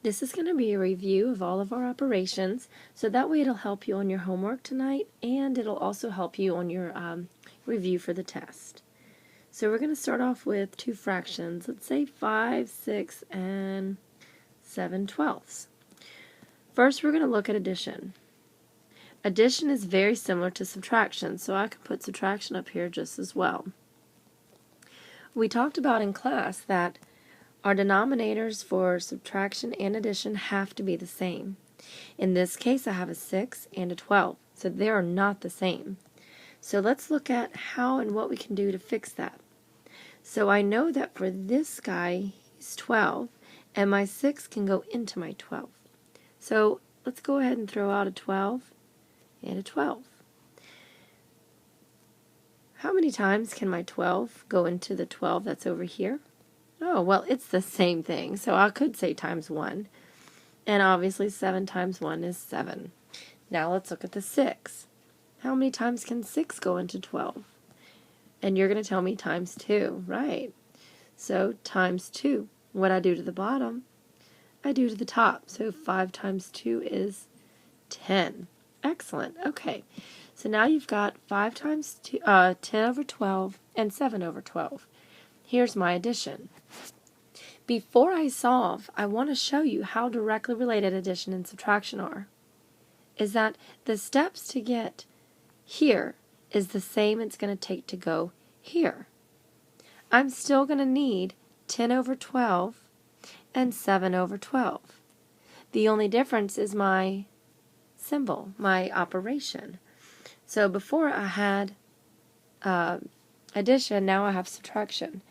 This is going to be a review of all of our operations, so that way it'll help you on your homework tonight, and it'll also help you on your review for the test. So we're going to start off with two fractions. Let's say 5, 6, and 7/12. First, we're going to look at addition. Addition is very similar to subtraction, so I can put subtraction up here just as well. We talked about in class that our denominators for subtraction and addition have to be the same. In this case, I have a 6 and a 12, so they are not the same. So let's look at how and what we can do to fix that. So I know that for this guy, he's 12, and my 6 can go into my 12. So let's go ahead and throw out a 12 and a 12. How many times can my 12 go into the 12 that's over here? Oh, well, it's the same thing, so I could say times 1. And obviously 7 times 1 is 7. Now let's look at the 6. How many times can 6 go into 12? And you're going to tell me times 2, right? So times 2. What I do to the bottom, I do to the top. So 5 times 2 is 10. Excellent. Okay. So now you've got 5 times 2, 10 over 12 and 7 over 12. Here's my addition. Before I solve, I want to show you how directly related addition and subtraction are. Is that the steps to get here is the same it's going to take to go here. I'm still going to need 10 over 12 and 7 over 12. The only difference is my symbol, my operation. So before I had addition, now I have subtraction.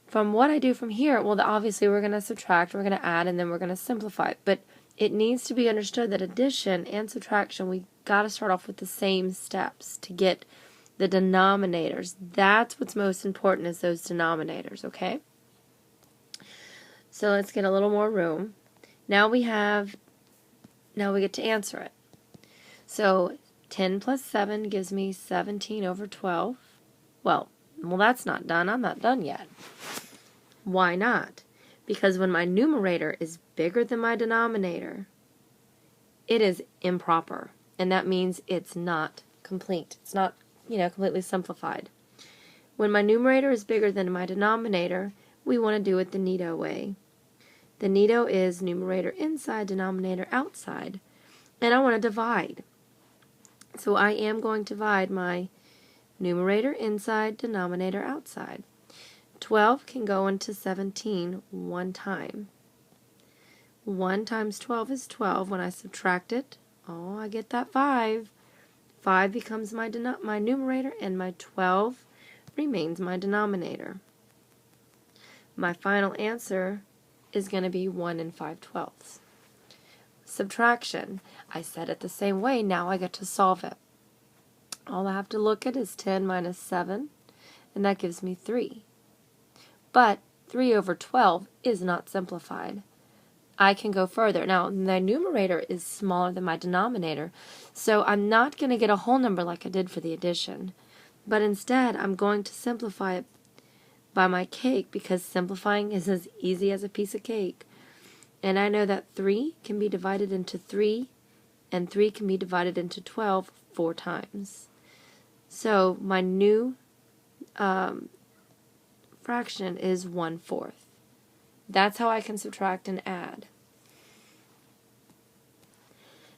From what I do from here, well, obviously we're going to subtract, we're going to add, and then we're going to simplify. But it needs to be understood that addition and subtraction, we got to start off with the same steps to get the denominators. That's what's most important, is those denominators, okay? So let's get a little more room. Now we get to answer it. So 10 plus 7 gives me 17 over 12. Well, that's not done. I'm not done yet. Why not? Because when my numerator is bigger than my denominator, it is improper. And that means it's not complete. It's not, completely simplified. When my numerator is bigger than my denominator, we want to do it the Neato way. The Neato is numerator inside, denominator outside. And I want to divide. So I am going to divide my numerator inside, denominator outside. 12 can go into 17 one time. 1 times 12 is 12. When I subtract it, I get that 5. 5 becomes my numerator, and my 12 remains my denominator. My final answer is going to be 1 5/12. Subtraction. I said it the same way. Now I get to solve it. All I have to look at is 10 minus 7, and that gives me 3. But 3 over 12 is not simplified. I can go further. Now, my numerator is smaller than my denominator, so I'm not going to get a whole number like I did for the addition. But instead, I'm going to simplify it by my cake, because simplifying is as easy as a piece of cake. And I know that 3 can be divided into 3, and 3 can be divided into 12 4 times. So my new fraction is 1/4. That's how I can subtract and add.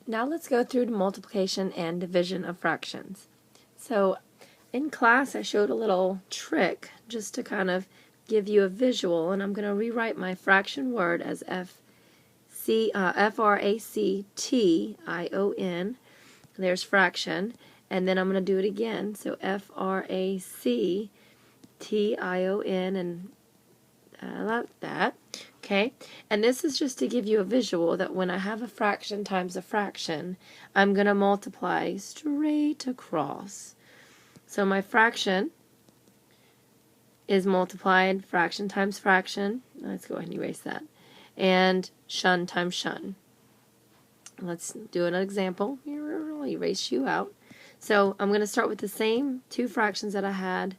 Now let's go through multiplication and division of fractions. So in class I showed a little trick just to kind of give you a visual, and I'm going to rewrite my fraction word as fraction. There's fraction, and then I'm going to do it again. So fraction, and like that. Okay, and this is just to give you a visual that when I have a fraction times a fraction, I'm going to multiply straight across. So my fraction is multiplied fraction times fraction. Let's go ahead and erase that. And shun times shun. Let's do an example. I'll erase you out. So I'm going to start with the same two fractions that I had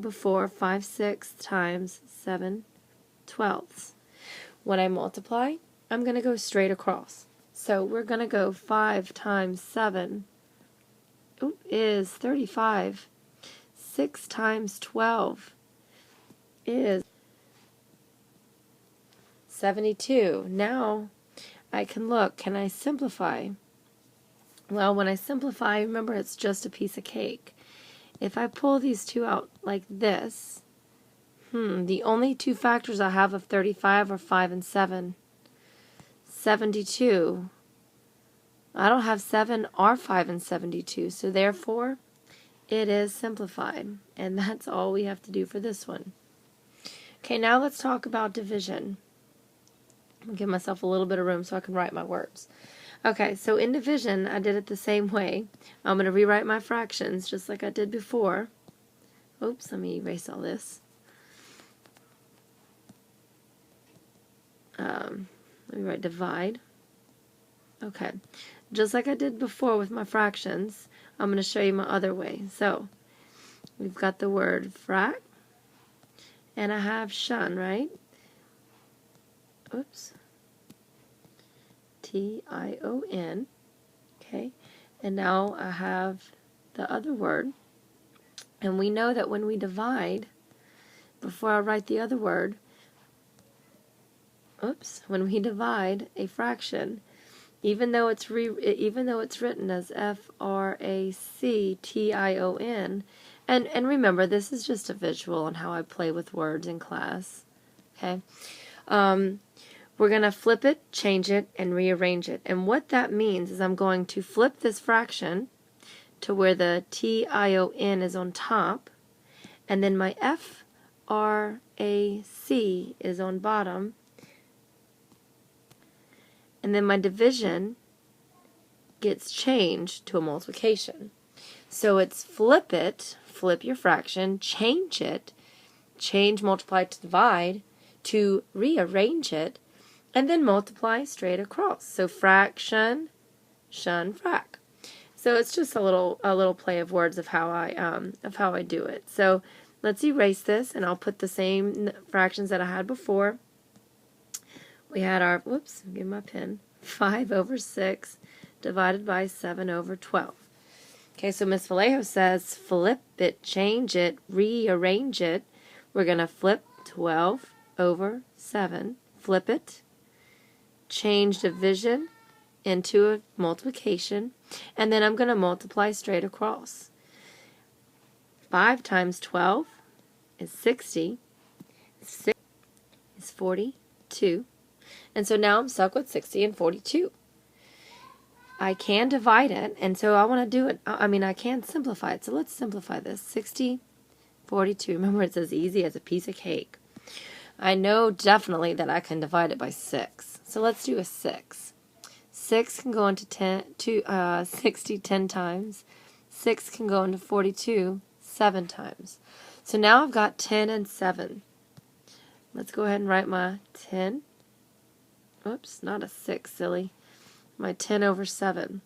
before, 5/6 times 7/12. When I multiply, I'm going to go straight across. So we're going to go 5 times 7 is 35. 6 times 12 is 72. Now I can look. Can I simplify? Well, when I simplify, remember it's just a piece of cake. If I pull these two out like this, the only two factors I have of 35 are 5 and 7. 72. I don't have 7 or 5 and 72, so therefore it is simplified. And that's all we have to do for this one. Okay, now let's talk about division. I'm going to give myself a little bit of room so I can write my words. Okay, so in division, I did it the same way. I'm going to rewrite my fractions just like I did before. Oops, let me erase all this. Let me write divide. Okay, just like I did before with my fractions, I'm going to show you my other way. So, we've got the word frac, and I have shun, right? Oops. T-I-O-N. Okay, and now I have the other word, and we know that when we divide, before I write the other word, when we divide a fraction, even though it's written as F-R-A-C-T-I-O-N, and remember, this is just a visual on how I play with words in class. Okay, we're going to flip it, change it, and rearrange it. And what that means is I'm going to flip this fraction to where the T-I-O-N is on top, and then my F-R-A-C is on bottom, and then my division gets changed to a multiplication. So it's flip it, flip your fraction, change it, change multiply to divide, to rearrange it, and then multiply straight across. So fraction, shun, frac. So it's just a little play of words of how I do it. So let's erase this, and I'll put the same fractions that I had before. We had our, whoops, give my pen, 5 over 6 divided by 7 over 12. Okay, so Miss Vallejo says flip it, change it, rearrange it. We're going to flip 12 over 7, flip it, change division into a multiplication, and then I'm going to multiply straight across. 5 times 12 is 60. 6 is 42. And so now I'm stuck with 60 and 42. I can divide it, and so I want to do it. I can simplify it. So let's simplify this. 60, 42. Remember, it's as easy as a piece of cake. I know definitely that I can divide it by 6. So let's do a 6. 6 can go into 60 10 times. 6 can go into 42 7 times. So now I've got 10 and 7. Let's go ahead and write my 10. Oops, not a 6, silly. My 10 over 7.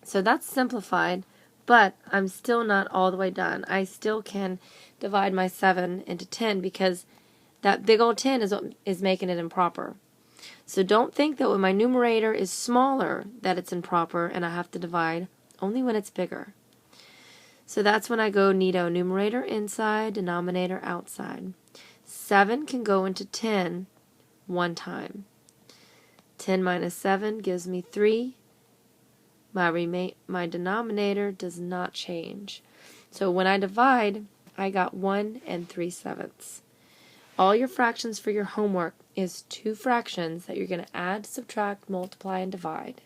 So that's simplified, but I'm still not all the way done. I still can divide my 7 into 10 because that big old 10 is making it improper. So don't think that when my numerator is smaller that it's improper and I have to divide, only when it's bigger. So that's when I go neato, numerator inside, denominator outside. 7 can go into 10 one time. 10 minus 7 gives me 3. My denominator does not change. So when I divide, I got 1 3/7. All your fractions for your homework is 2 fractions that you're going to add, subtract, multiply, and divide.